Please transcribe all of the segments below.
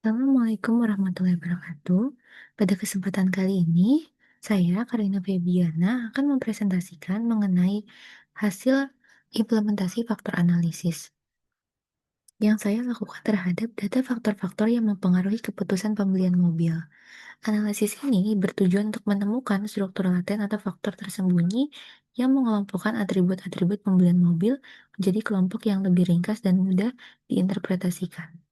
Assalamualaikum warahmatullahi wabarakatuh. Pada kesempatan kali ini, saya, Karina Febiana, akan mempresentasikan mengenai hasil implementasi faktor analisis yang saya lakukan terhadap data faktor-faktor yang mempengaruhi keputusan pembelian mobil. Analisis ini bertujuan untuk menemukan struktur laten atau faktor tersembunyi yang mengelompokkan atribut-atribut pembelian mobil menjadi kelompok yang lebih ringkas dan mudah diinterpretasikan.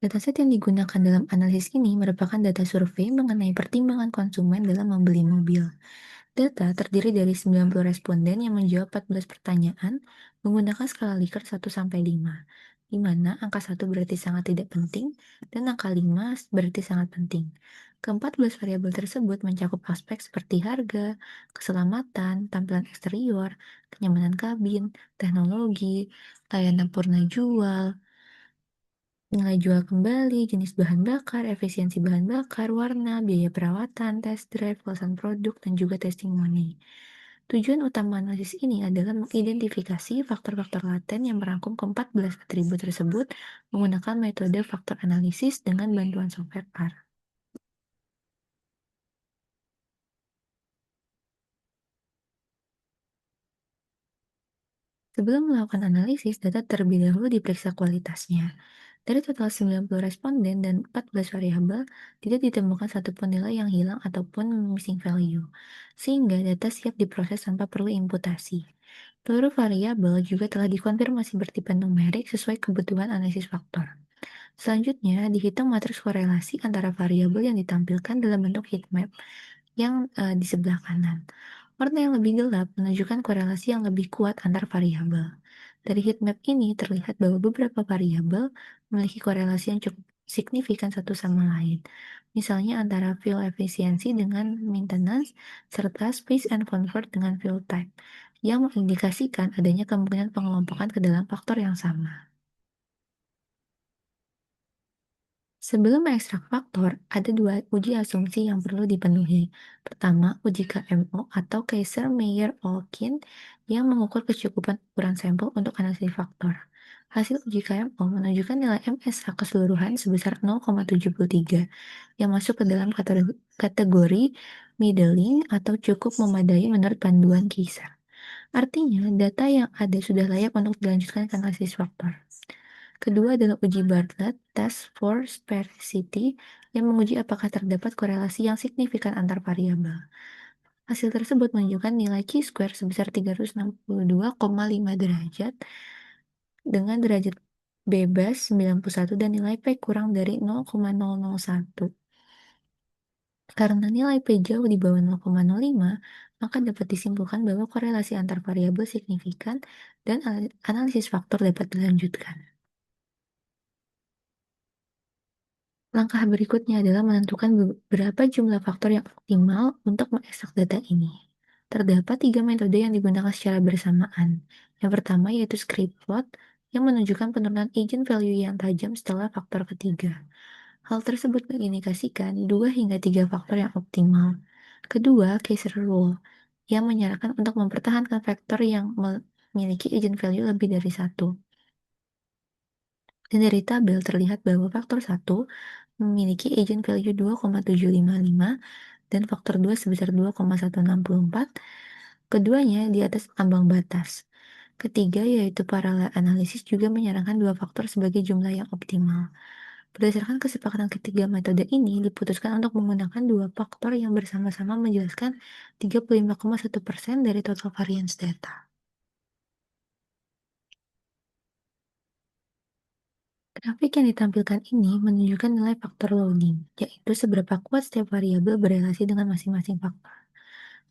Dataset yang digunakan dalam analisis ini merupakan data survei mengenai pertimbangan konsumen dalam membeli mobil. Data terdiri dari 90 responden yang menjawab 14 pertanyaan menggunakan skala Likert 1 sampai 5, di mana angka 1 berarti sangat tidak penting dan angka 5 berarti sangat penting. Ke-14 variabel tersebut mencakup aspek seperti harga, keselamatan, tampilan eksterior, kenyamanan kabin, teknologi, layanan purna jual, nilai jual kembali, jenis bahan bakar, efisiensi bahan bakar, warna, biaya perawatan, test drive, kelasan produk, dan juga testimoni. Tujuan utama analisis ini adalah mengidentifikasi faktor-faktor laten yang merangkum ke-14 atribut tersebut menggunakan metode faktor analisis dengan bantuan software R. Sebelum melakukan analisis, data terlebih dahulu diperiksa kualitasnya. Dari total 90 responden dan 14 variabel, tidak ditemukan satupun nilai yang hilang ataupun missing value, sehingga data siap diproses tanpa perlu imputasi. Seluruh variabel juga telah dikonfirmasi bertipe numerik sesuai kebutuhan analisis faktor. Selanjutnya, dihitung matriks korelasi antara variabel yang ditampilkan dalam bentuk heat map yang di sebelah kanan. Warna yang lebih gelap menunjukkan korelasi yang lebih kuat antar variabel. Dari heat map ini terlihat bahwa beberapa variabel memiliki korelasi yang cukup signifikan satu sama lain. Misalnya antara fuel efisiensi dengan maintenance serta space and comfort dengan fuel type, yang mengindikasikan adanya kemungkinan pengelompokan ke dalam faktor yang sama. Sebelum mengekstrak faktor, ada dua uji asumsi yang perlu dipenuhi. Pertama, uji KMO atau Kaiser-Meyer-Olkin yang mengukur kecukupan ukuran sampel untuk analisis faktor. Hasil uji KMO menunjukkan nilai MSA keseluruhan sebesar 0,73 yang masuk ke dalam kategori middling atau cukup memadai menurut panduan Kaiser. Artinya, data yang ada sudah layak untuk dilanjutkan ke analisis faktor. Kedua adalah uji Bartlett Test for Sphericity yang menguji apakah terdapat korelasi yang signifikan antar variabel. Hasil tersebut menunjukkan nilai chi-square sebesar 362,5 derajat dengan derajat bebas 91 dan nilai P kurang dari 0,001. Karena nilai P jauh di bawah 0,05, maka dapat disimpulkan bahwa korelasi antar variabel signifikan dan analisis faktor dapat dilanjutkan. Langkah berikutnya adalah menentukan beberapa jumlah faktor yang optimal untuk mengekstrak data ini. Terdapat tiga metode yang digunakan secara bersamaan. Yang pertama yaitu script plot yang menunjukkan penurunan agent value yang tajam setelah faktor ketiga. Hal tersebut mengindikasikan 2 hingga 3 faktor yang optimal. Kedua, Kaiser Rule yang menyarankan untuk mempertahankan faktor yang memiliki agent value lebih dari satu. Dan dari tabel terlihat bahwa faktor 1 memiliki agent value 2,755 dan faktor 2 sebesar 2,164. Keduanya di atas ambang batas. Ketiga yaitu paralel analisis juga menyarankan dua faktor sebagai jumlah yang optimal. Berdasarkan kesepakatan ketiga metode ini diputuskan untuk menggunakan dua faktor yang bersama-sama menjelaskan 35,1% dari total variance data. Grafik yang ditampilkan ini menunjukkan nilai faktor loading, yaitu seberapa kuat setiap variabel berelasi dengan masing-masing faktor.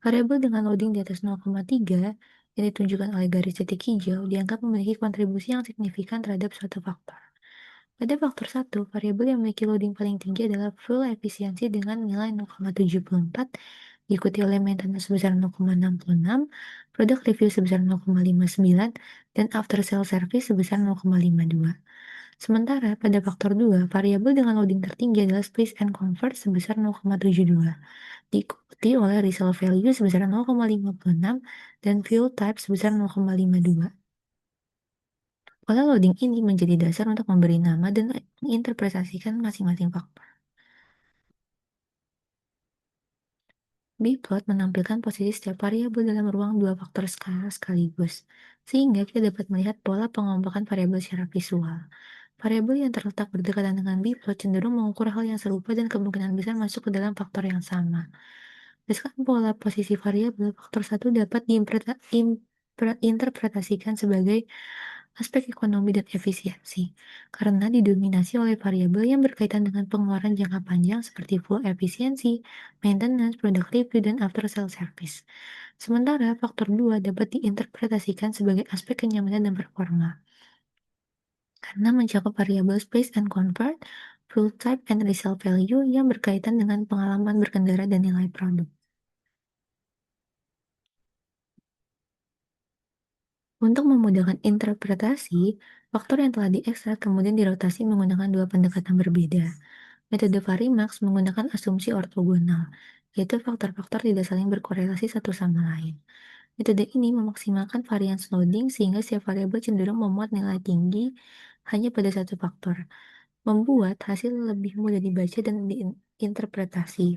Variabel dengan loading di atas 0,3 yang ditunjukkan oleh garis titik hijau dianggap memiliki kontribusi yang signifikan terhadap suatu faktor. Pada faktor 1, variabel yang memiliki loading paling tinggi adalah fuel efisiensi dengan nilai 0,74, diikuti oleh maintenance sebesar 0,66, product review sebesar 0,59, dan after sale service sebesar 0,52. Sementara pada faktor 2, variabel dengan loading tertinggi adalah space and comfort sebesar 0,72, diikuti oleh resale value sebesar 0,56 dan fuel type sebesar 0,52. Pola loading ini menjadi dasar untuk memberi nama dan menginterpretasikan masing-masing faktor. Bplot menampilkan posisi setiap variabel dalam ruang dua faktor skala sekaligus, sehingga kita dapat melihat pola pengelompokan variabel secara visual. Variabel yang terletak berdekatan dengan bplot cenderung mengukur hal yang serupa dan kemungkinan besar masuk ke dalam faktor yang sama. Berdasarkan pola posisi variabel, faktor satu dapat diinterpretasikan sebagai aspek ekonomi dan efisiensi, karena didominasi oleh variabel yang berkaitan dengan pengeluaran jangka panjang seperti full efisiensi, maintenance, product review, dan after sale service. Sementara faktor 2 dapat diinterpretasikan sebagai aspek kenyamanan dan performa, karena mencakup variabel space and convert, fuel type, and resale value yang berkaitan dengan pengalaman berkendara dan nilai produk. Untuk memudahkan interpretasi, faktor yang telah diekstrak kemudian dirotasi menggunakan dua pendekatan berbeda. Metode Varimax menggunakan asumsi ortogonal, yaitu faktor-faktor tidak saling berkorelasi satu sama lain. Metode ini memaksimalkan variance loading sehingga setiap variabel cenderung memuat nilai tinggi hanya pada satu faktor, membuat hasil lebih mudah dibaca dan diinterpretasi.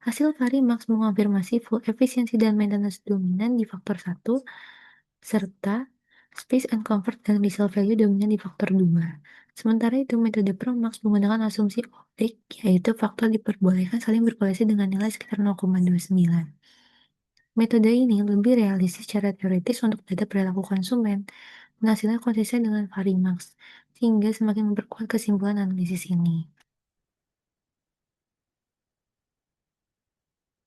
Hasil Varimax mengonfirmasi full efisiensi dan maintenance dominan di faktor satu serta space and comfort dan resale value dominan di faktor 2. Sementara itu, metode Promax menggunakan asumsi optik, yaitu faktor diperbolehkan saling berkorelasi dengan nilai sekitar 0,29. Metode ini lebih realistis secara teoritis untuk data perilaku konsumen, dan hasilnya konsisten dengan Varimax, sehingga semakin memperkuat kesimpulan analisis ini.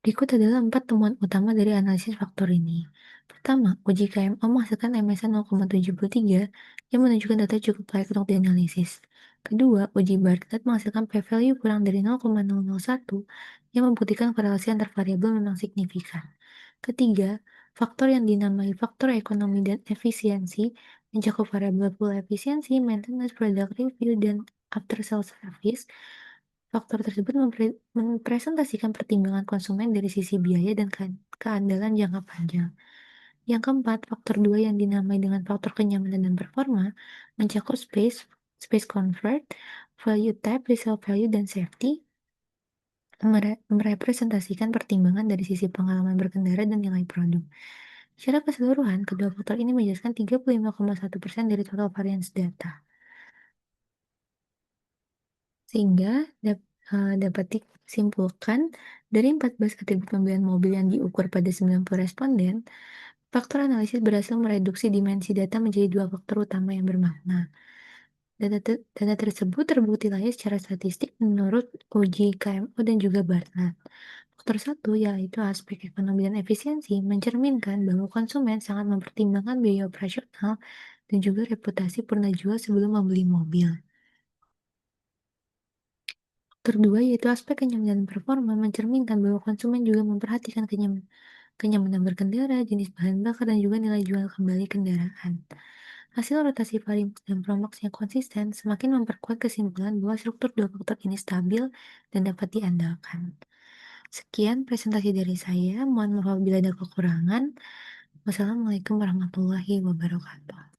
Berikut adalah 4 temuan utama dari analisis faktor ini. Pertama, uji KMO menghasilkan MSA 0,73 yang menunjukkan data cukup layak untuk dianalisis. Kedua, uji Bartlett menghasilkan p-value kurang dari 0,001 yang membuktikan korelasi antar variabel memang signifikan. Ketiga, faktor yang dinamai faktor ekonomi dan efisiensi mencakup variabel full efisiensi, maintenance, product review, dan after sales service. Faktor tersebut mempresentasikan pertimbangan konsumen dari sisi biaya dan keandalan jangka panjang. Yang keempat, faktor 2 yang dinamai dengan faktor kenyamanan dan performa mencakup space comfort, value type, resale value, dan safety, merepresentasikan pertimbangan dari sisi pengalaman berkendara dan nilai produk. Secara keseluruhan, kedua faktor ini menjelaskan 35,1% dari total variance data. Sehingga dapat disimpulkan dari 14 atribut pembelian mobil yang diukur pada 90 responden, faktor analisis berhasil mereduksi dimensi data menjadi dua faktor utama yang bermakna. Data tersebut terbukti layak secara statistik menurut uji KMO dan juga Bartlett. Faktor satu, yaitu aspek ekonomi dan efisiensi, mencerminkan bahwa konsumen sangat mempertimbangkan biaya operasional dan juga reputasi pernah jual sebelum membeli mobil. Kedua, yaitu aspek kenyamanan performa mencerminkan bahwa konsumen juga memperhatikan kenyamanan berkendara, jenis bahan bakar, dan juga nilai jual kembali kendaraan. Hasil rotasi Varimax dan Promax yang konsisten semakin memperkuat kesimpulan bahwa struktur dua faktor ini stabil dan dapat diandalkan. Sekian presentasi dari saya. Mohon maaf bila ada kekurangan. Wassalamualaikum warahmatullahi wabarakatuh.